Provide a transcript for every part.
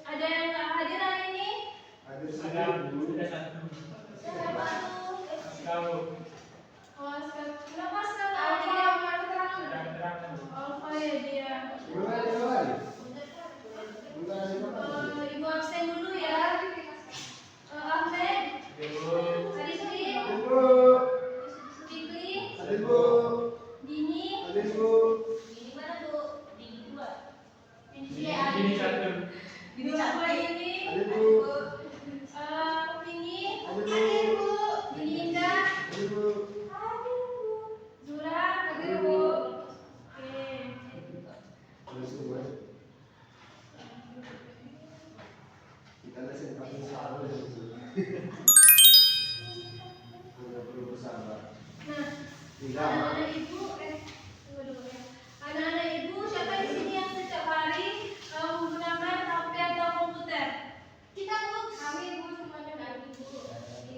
Ada yang nggak hadir hari ini? Ada satu. Siapa tuh? Kamu. Oh, kenapa sekarang dia keterangan? Oh ya dia. Ibu absen dulu ya. Ahmed. Rizky. Fikri. Dini. Dini mana bu? Dini 2. Dini 1. Dini 1 ini. Ini. Dini Indah. Zura. Oke. Kita lesson paling selalu ya. Udah perlu bersabar. Nah, Tiga. anak-anak ibu, tunggu dulu ya. Anak-anak ibu, siapa di sini yang setiap hari menggunakan HP atau komputer? Kita bu, kami ibu semuanya dari ibu.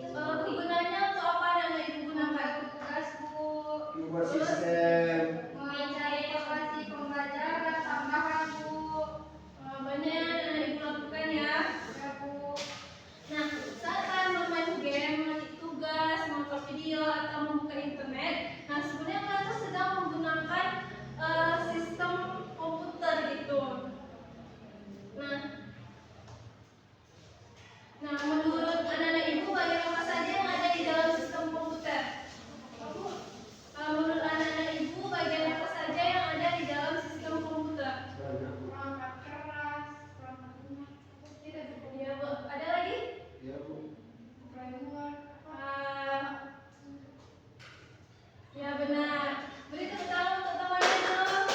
Kegunaannya untuk apa anak-anak ibu gunakan? Tugas bu. Ubah sistem. Mencari informasi pembelajaran tambahan bu. Banyak yang anak ibu lakukan ya. Ya bu. Nah, saat kalian bermain game, mengetik tugas, menonton video atau membuka internet, nah sebenarnya kalian sedang menggunakan sistem komputer gitu. Nah, menurut anak-anak ibu bagian apa saja yang ada di dalam sistem komputer? Menurut anak-anak ibu bagian apa saja yang ada di dalam sistem komputer? Perangkat keras, perangkat lunak. Ya bu, ada lagi? Ya bu. Ya benar. Beri tepuk tangan untuk temannya dulu.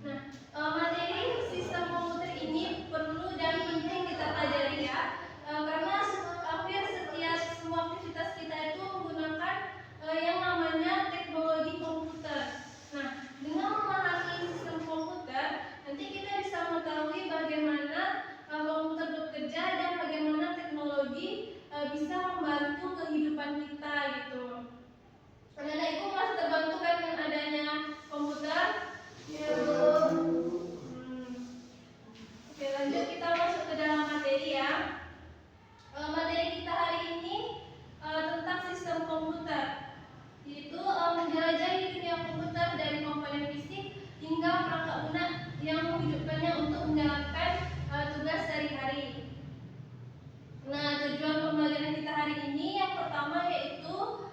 Nah, materi sistem komputer ini perlu dan penting kita pelajari ya. Karena hampir setiap semua aktivitas kita itu menggunakan yang namanya teknologi komputer. Nah, dengan memahami sistem komputer, nanti kita bisa mengetahui bagaimana komputer bekerja dan bagaimana teknologi bisa membantu kehidupan kita gitu. Anak-anak ibu merasa terbantu kan dengan adanya komputer? Ya bu. Oke, lanjut kita masuk ke dalam materi ya. Materi kita hari ini tentang sistem komputer, yaitu menjelajahi dunia komputer dari komponen fisik hingga perangkat lunak yang menghidupkannya untuk menjalankan tugas sehari-hari. Nah, tujuan pembelajaran kita hari ini yang pertama yaitu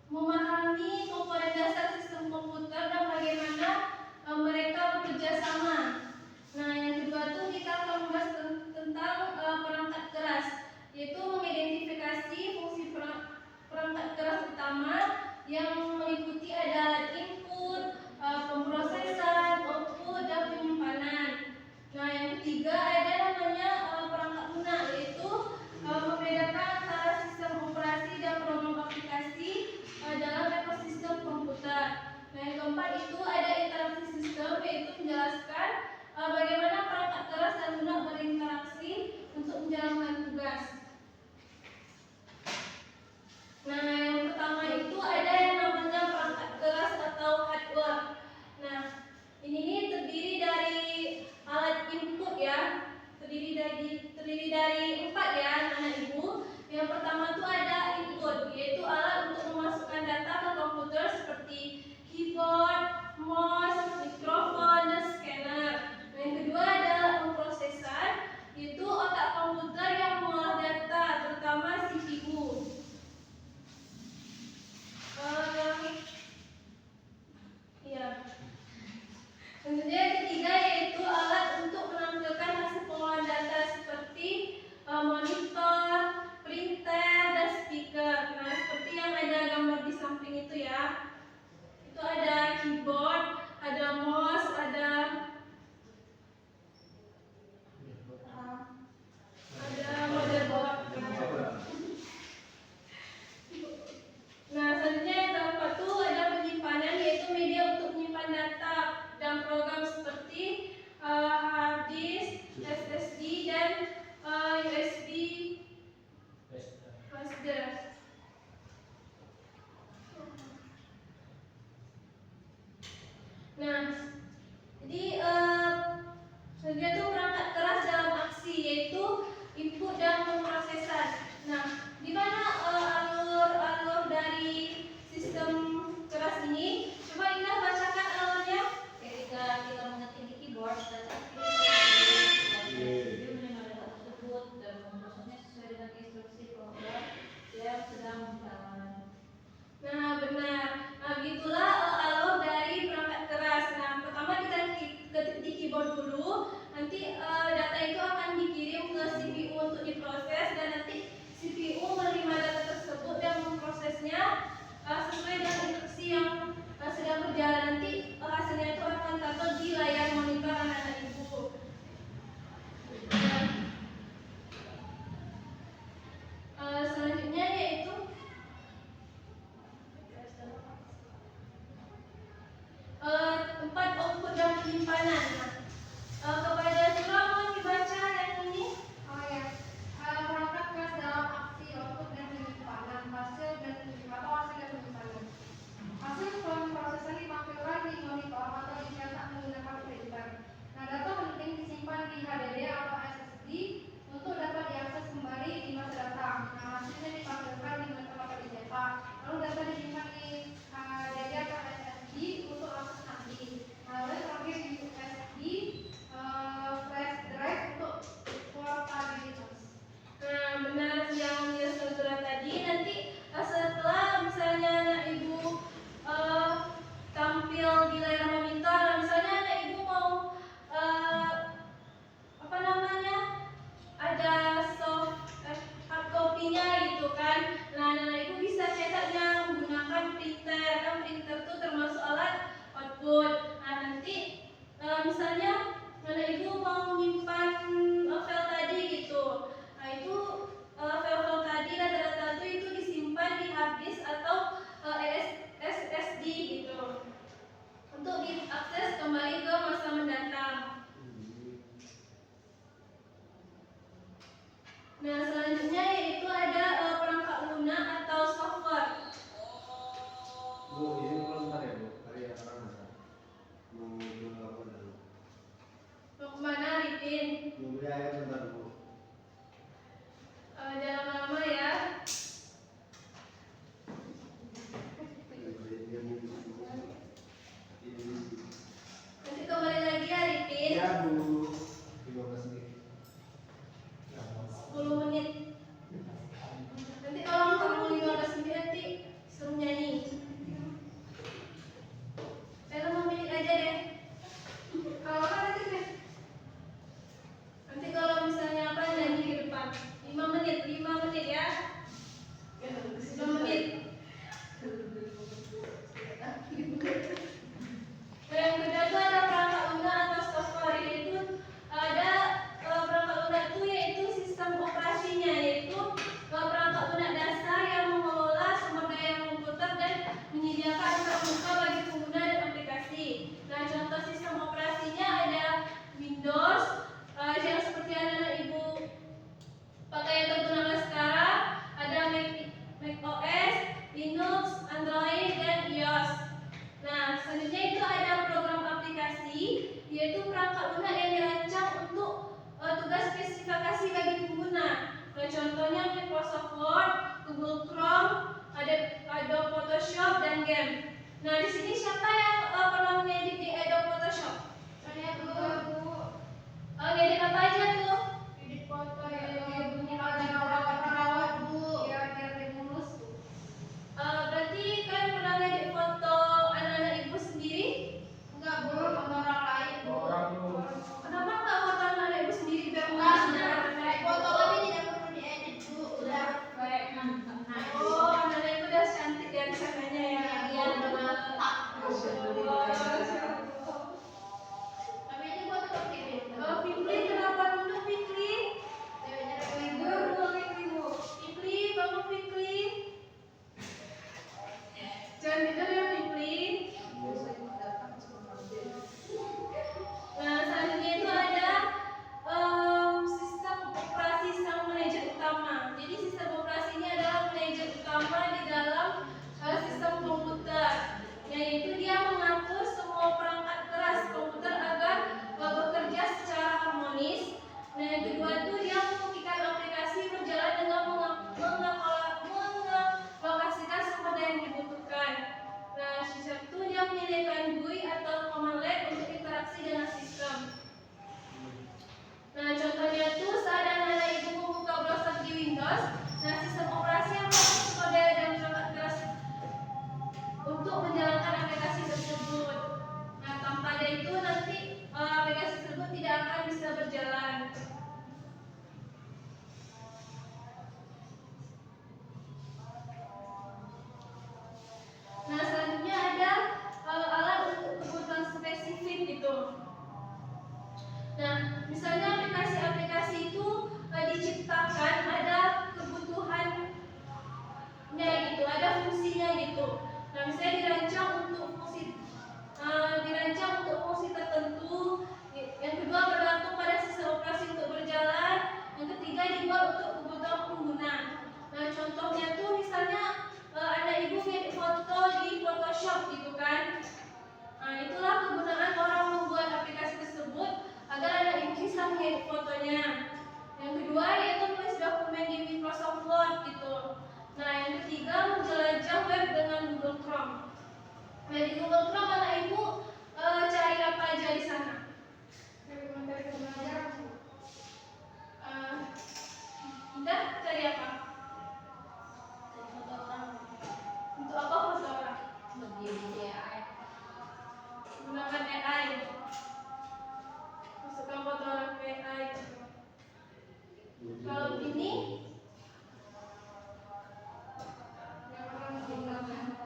memahami komponen dasar sistem komputer dan bagaimana mereka bekerja sama. Nah, yang kedua tuh kita akan membahas tentang perangkat keras, yaitu mengidentifikasi fungsi perangkat keras utama yang meliputi ada alat input, pemrosesan, output, dan penyimpanan. Nah, yang ketiga ada namanya perangkat lunak, yaitu membedakan antara sistem operasi dan program aplikasi dalam ekosistem komputer. Nah, yang keempat itu ada interaksi sistem, yaitu menjelaskan bagaimana perangkat keras dan lunak berinteraksi untuk menjalankan tugas. Nah, yang pertama itu ada yang namanya perangkat keras atau hardware. Nah, ini terdiri dari alat input ya, terdiri dari 4 ya anak ibu. Yang pertama itu ada input, yaitu alat untuk memasukkan data ke komputer seperti keyboard, mouse, mikrofon, dan scanner. Nah, yang kedua ada pemrosesan, yaitu otak komputer yang mengolah data, terutama CPU. Kemudian yang ketiga yaitu alat untuk menampilkan hasil pengolahan data seperti monitor, printer, dan speaker. Nah, seperti yang ada gambar di samping itu ya. Itu ada keyboard, ada mouse, ada motherboard. Nah, selanjutnya yang keempat itu ada penyimpanan, yaitu media untuk menyimpan data dan program seperti hard disk, SSD, dan USB flash drive. Nanti kembali lagi ya, repeat. Ya Bu. 15 menit. 10 menit. Nanti kalau kamu 15 menit nanti suruh nyanyi. 5 menit aja deh. Kalau apa nanti deh. Nanti kalau misalnya apa nyanyi di depan. 5 menit ya. 5 menit. Yang kedua itu ada perangkat lunak atau software, yaitu ada perangkat lunak itu yaitu sistem operasinya, yaitu perangkat lunak dasar yang mengelola sumber daya komputer dan menyediakan muka bagi pengguna dan aplikasi. Nah, contoh sistem operasinya ada Windows, yang seperti anak-anak ibu pakai yang tergunakan sekarang, ada Mac OS, Linux, Android, dan iOS. Nah, selanjutnya itu ada program aplikasi, yaitu perangkat lunak yang dirancang untuk tugas spesifikasi bagi pengguna. Nah, contohnya Microsoft Word, Google Chrome, ada Adobe Photoshop, dan game. Nah, di sini siapa yang pernah mengedit di Adobe Photoshop? Saya Bu. Ngedit apa aja tuh? Edit foto yang bunyi rawat Bu. Ya, biar lebih mulus. Berarti kalian pernah ngedit foto anak-anak ibu sendiri? Enggak Bu, foto orang lain Bu. Kenapa enggak foto anak-anak ibu sendiri biar mulus? Foto tapi tidak perlu diedit Bu. Udah baik, mantap. Oh, anak-anak ibu udah cantik ya di sananya ya. Iya, mantap. Masya Allah. Tapi ini foto Fikri. Fikri, kenapa dulu Fikri? Fikri, bangun Fikri. Jangan tidur ya Fikri. Nah, selanjutnya itu ada sistem operasi sama manajer utama. Jadi sistem operasi ini adalah manajer utama di dalam sistem komputer, yaitu dia mengatur semua perangkat keras komputer agar bekerja secara harmonis. Nah, yang kedua itu dia memastikan aplikasi berjalan dengan mengalokasikan sumber daya yang dibutuhkan. Nah, sistem itu dia menyediakan GUI atau command line untuk interaksi dengan sistem. Nah, contohnya itu saat anak-anak ibu membuka browser di Windows, nah sistem operasi yang mengatur sumber daya dan perangkat keras untuk menjalankan aplikasi tersebut. Nah, tanpa ada itu nanti aplikasi tersebut tidak akan bisa berjalan. Nah, selanjutnya ada alat untuk kebutuhan spesifik gitu. Nah, misalnya aplikasi-aplikasi itu diciptakan ada kebutuhannya gitu, ada fungsinya gitu. Nah, misalnya dirancang untuk fungsi tertentu. Yang kedua bergantung pada sistem operasi untuk berjalan. Yang ketiga dibuat untuk kebutuhan pengguna. Nah, contohnya tuh misalnya anak ibu ngedit foto di Photoshop gitu kan. Nah, itulah kegunaan orang membuat aplikasi tersebut agar anak ibu bisa mengedit fotonya. Yang kedua yaitu menulis dokumen di Microsoft Word gitu. Nah, yang ketiga menjelajah web dengan Google Chrome. Nah, di Google Chrome anak ibu cari apa aja di sana? Kita cari apa? Foto orang. Untuk apa foto orang? Untuk AI. Gunakan AI. Masukkan foto orang ke AI. Kalau ini yang orang gunakan.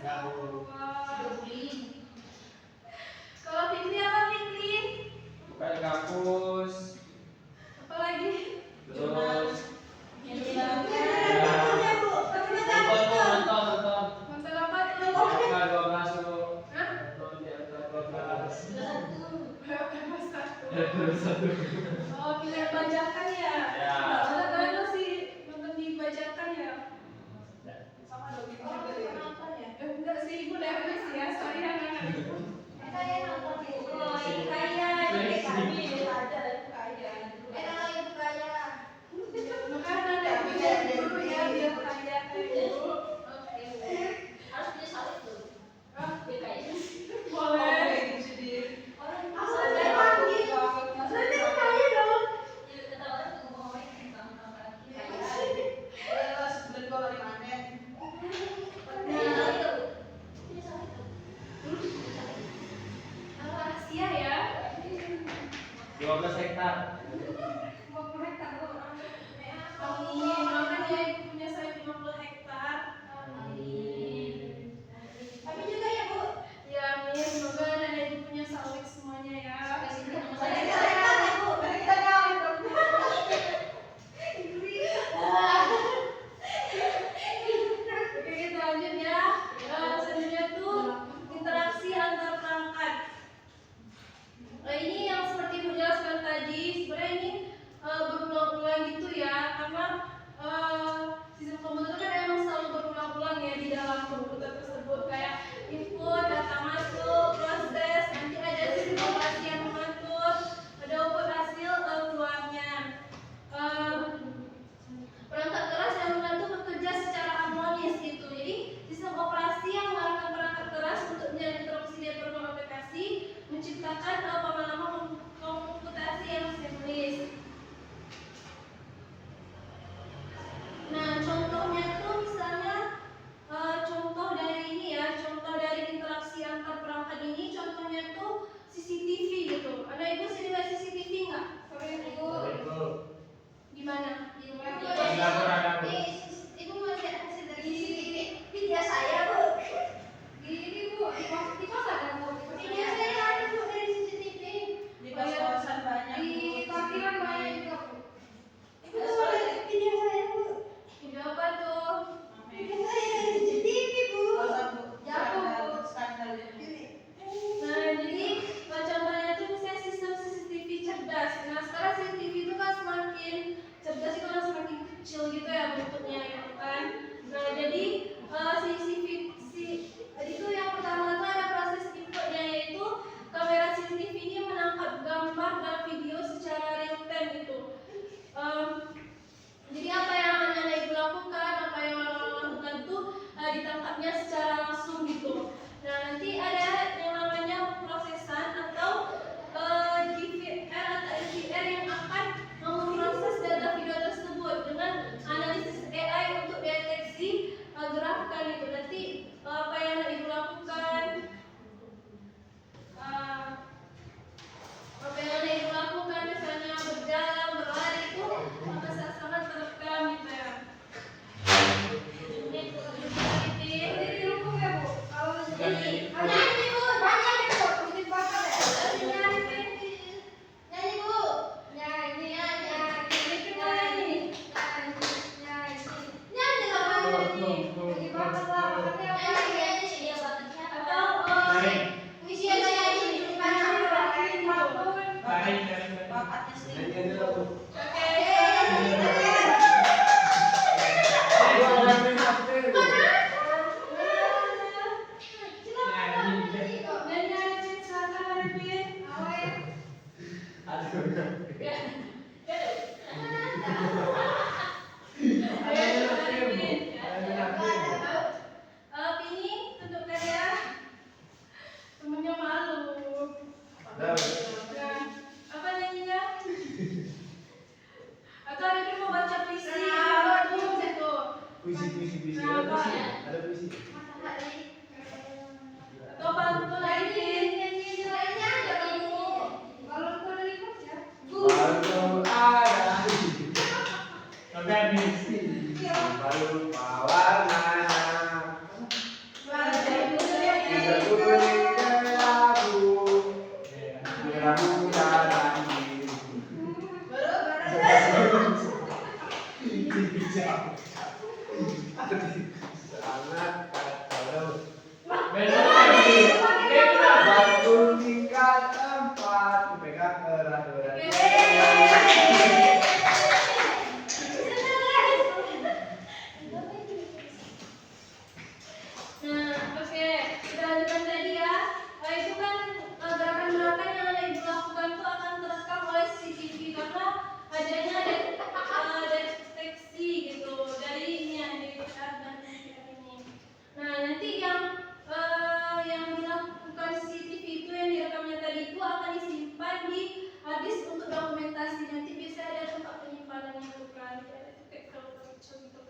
Kalau Fikri apa Fikri? Bukan kampus. Apa lagi? Terus nonton. Nonton apa tuh? Tanggal 12 tuh. Hah? Nonton di tanggal 12. Satu. Oh, pilihan bajakan ya? Ya. Ada kalian masih nonton di bajakan ya? Sama dong itu Oh, juga deh. nonton ya? Enggak sih, ibu Netflix ya, sorry anak-anak. Kayak nonton itu. Oh, ini kaya, ini kami. Aja itu kaya. Itu kaya. Makanya ada dulu ya, biar kaya kayak ibu. Harus punya salib tuh. Dia kaya. Boleh. Orang Saya panggil. Nanti kaya dong. kata orang tuh ngomongin tentang laki. Sebulan 2 kali panen. Punya salib tuh. Punya salib tuh. Rahasia ya. 12 hektar. Amin. Makanya ibu punya saya 50 hektar. Amin. Tapi juga ya Bu. Ya amin. Semoga dan ibu punya sawit semuanya ya. Oke, kita lanjut ya. Selanjutnya tuh interaksi antar perangkat. Ini yang seperti Bu jelaskan tadi, sebenarnya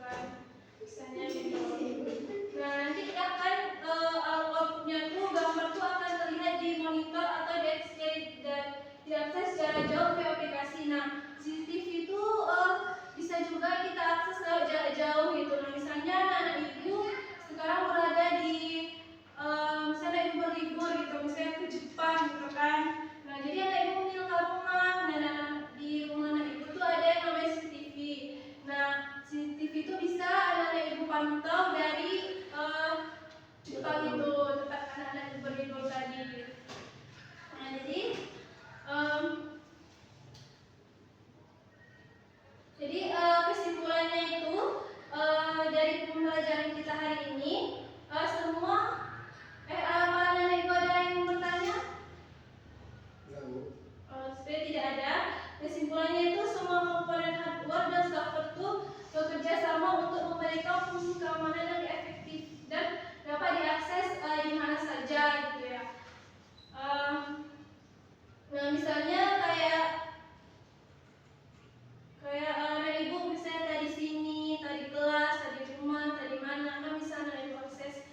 kan. Misalnya gitu. Nah, nanti akan outputnya tuh gambar tuh akan terlihat di monitor atau diakses secara jauh via aplikasi. Nah, CCTV itu bisa juga kita akses lewat jarak jauh gitu. Nah, misalnya anak ibu sekarang berada di misalnya ibu berlibur gitu, misalnya ke Jepang gitu kan. Nah, jadi anak ibu meninggal rumah. Nah, di rumah anak ibu tuh ada yang namanya CCTV. Nah, CCTV itu bisa anak ibu pantau dari Jepang itu tempat anak-anak ibu berlibur tadi. Nah, jadi kesimpulannya itu dari pembelajaran kita hari ini semua apa anak ibu ada yang bertanya? Supaya tidak ada. Kesimpulannya itu semua komponen hardware dan software itu bekerja sama untuk memberikan fungsi keamanan yang efektif dan dapat diakses di mana saja gitu ya. Nah, misalnya kayak anak ibu misalnya tadi sini, tadi kelas, tadi rumah, tadi mana, kan bisa anak ibu akses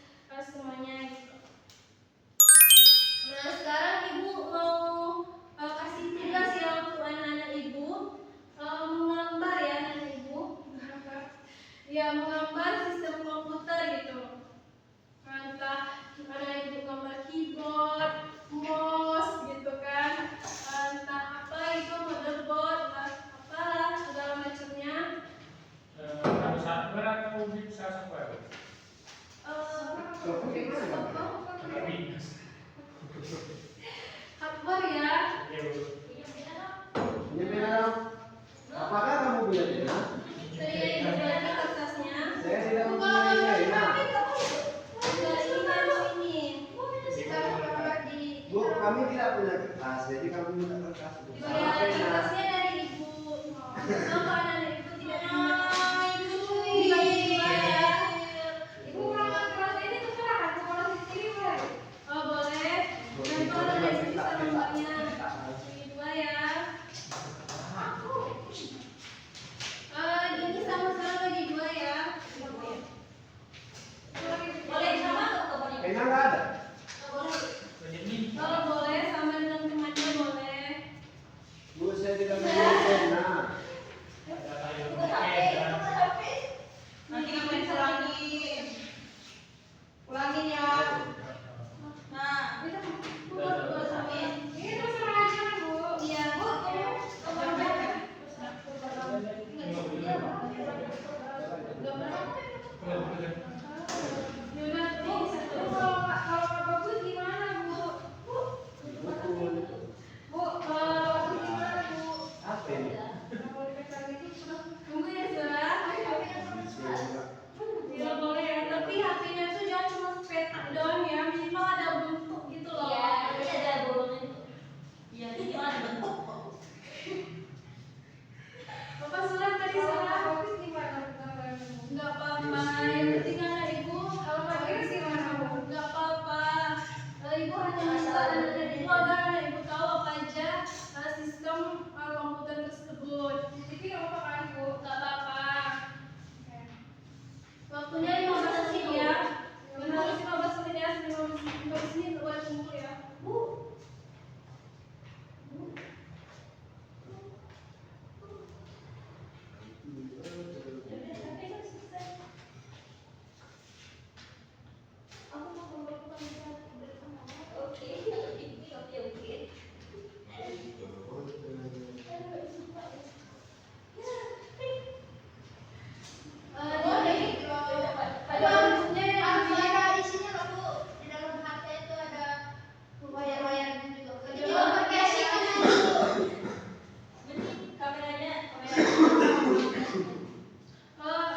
semuanya gitu. Nah, sekarang ibu mau kasih tugas ya untuk anak-anak ibu menggambar ya anak ibu, ya menggambar sistem komputer gitu. Entah anak ibu gambar keyboard, mouse gitu kan, entah apa itu motherboard, apalah segala macamnya. Harus hardware atau bisa software? Hardware ya. Ini Bina, apakah kamu punya Bina? Saya ini kertasnya. Saya tidak mempunyai Bina. Bu, kami tidak punya kertas, jadi kami minta kertas. Bu. Sama Bina. Kertasnya dari ibu. Sama anak ibu tidak punya. Ibu ulangan kelas ini terserah. Kalau sendiri boleh. Oh boleh. Nanti kalau ada yang bisa nomornya. Ini dua ya. Ini sama-sama bagi dua ya. Boleh sama atau boleh? Bina nggak ada. Kalau boleh sama dengan temannya boleh. Bu, saya tidak mempunyai Bina. Nanti ngapain ulangin? Ulangin ya. Nah, Ini terserah aja bu. Iya bu. Yaudah bu. Kalau nggak bagus gimana bu? Bu, kalau bagus gimana bu? Apa ini? Tunggu ya Zara. Tidak boleh ya, tapi HP-nya tuh jangan cuma petak doang ya, minimal ada bentuk gitu loh. Bapak Sulan tadi salah. Nggak apa-apa, yang penting anak ibu kalau bagus gimana bu? Nggak apa-apa. Ibu hanya minta anak ibu agar anak ibu tahu apa aja sistem komputer tersebut. Jadi nggak apa-apa kan ibu? Nggak apa-apa. Waktunya 15 menit ya. Harus 15 menit ya, 15 menit buat kumpul ya. Bu.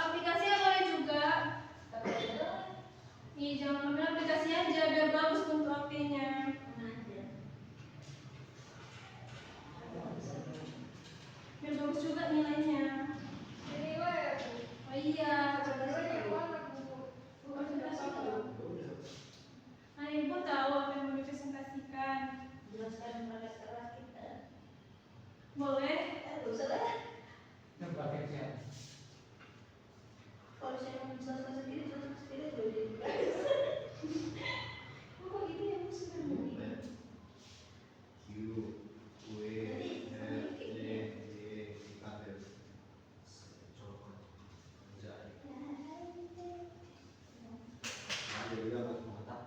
Aplikasinya boleh juga. Nih, jangan ambil aplikasinya aja biar bagus untuk HP-nya. Biar bagus juga nilainya. Oh iya. Nah, ibu tahu apa yang mau dipresentasikan. Boleh? kalau saya mau menjelaskan sendiri loh jadi. Oh gitu ya maksudnya. Q, W, F, G, D, K, L. Coba kerja. Ada juga mata.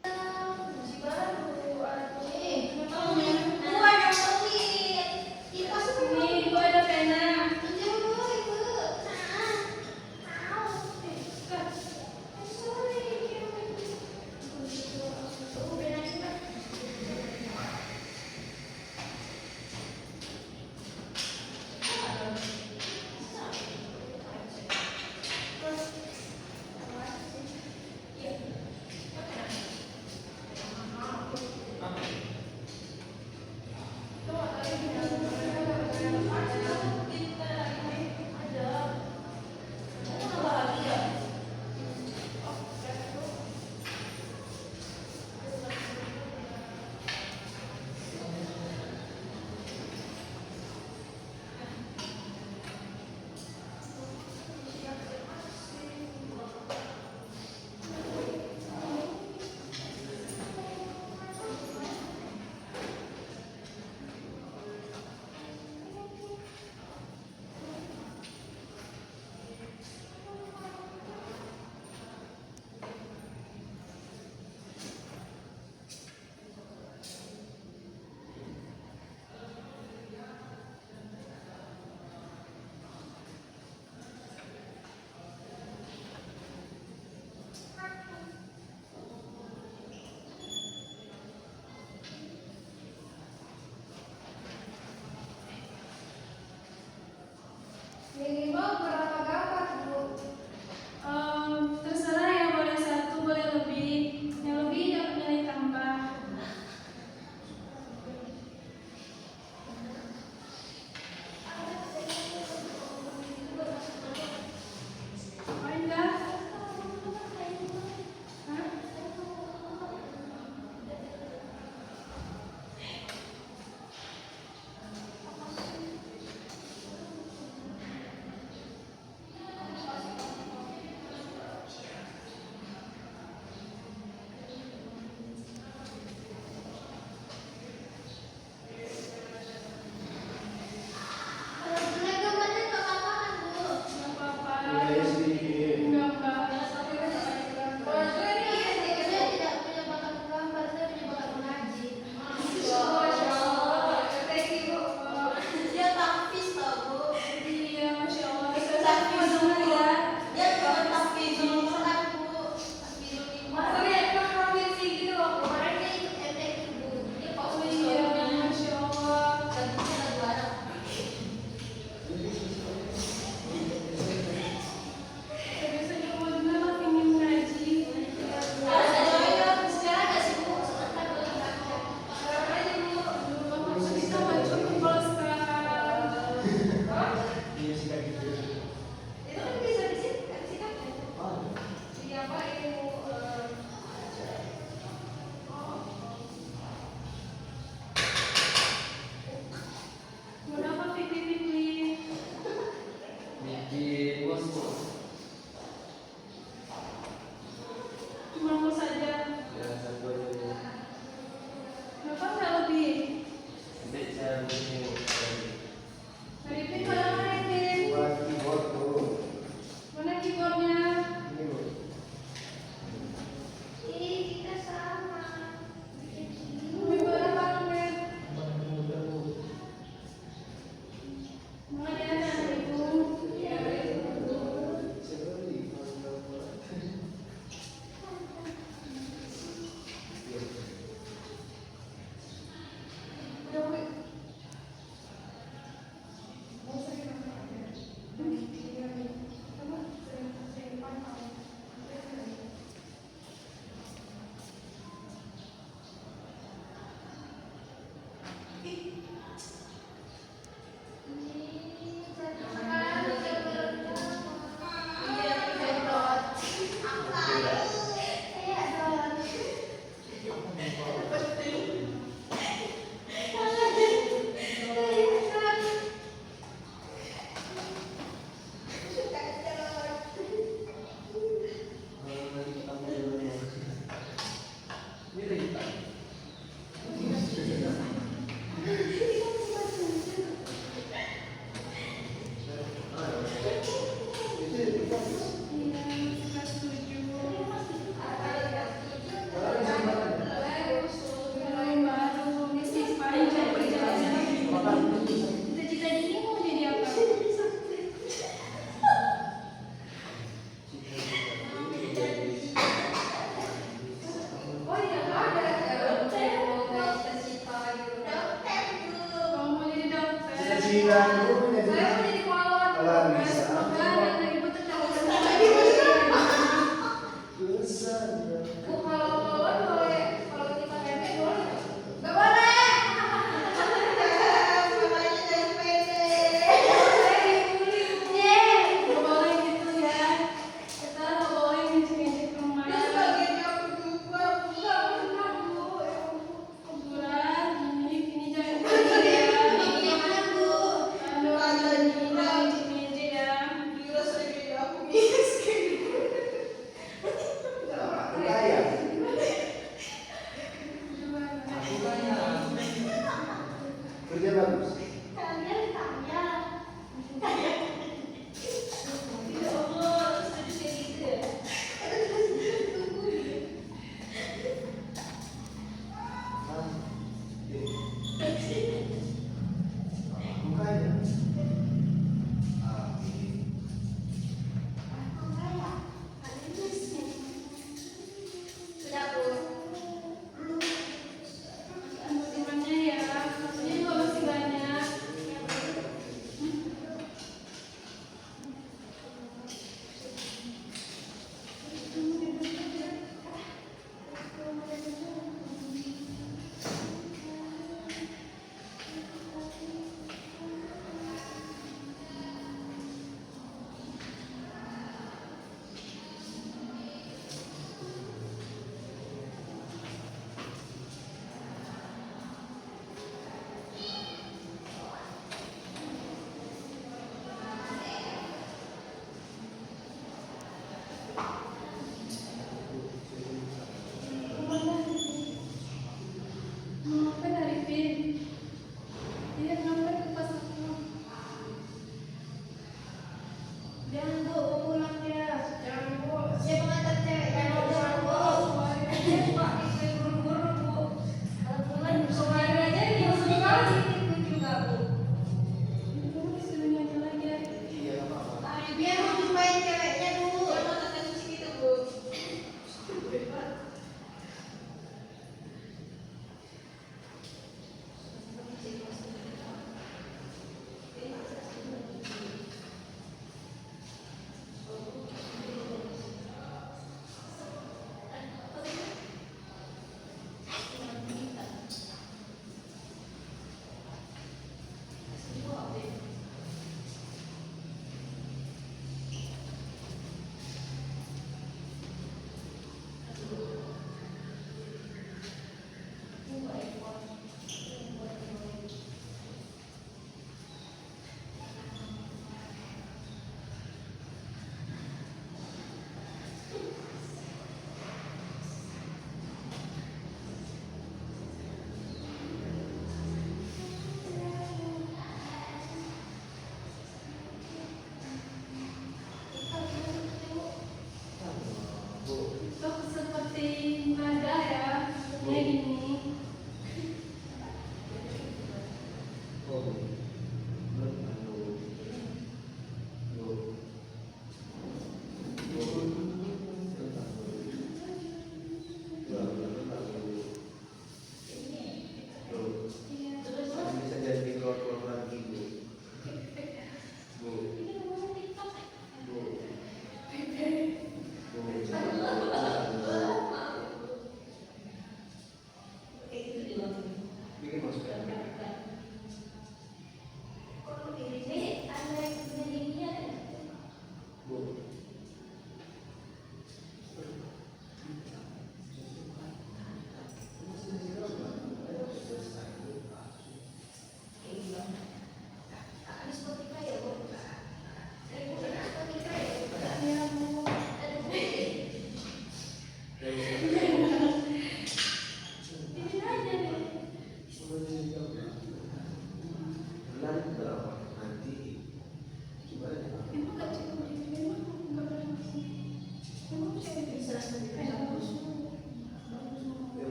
Masih baru, aduh. Memang yang dua yang pelit. Kita semua. Ini gue suka setuju. Kalau di sini mana? Mulai baru bisnis panjang perjalanan. Cita-cita Dini mau jadi apa? Oh iya, ada cita-cita gitu. Kamu mau jadi dokter? Cita-cita itu punya Saya mau jadi pahlawan. Kalau bisa. Semoga anak ibu tetap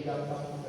gampang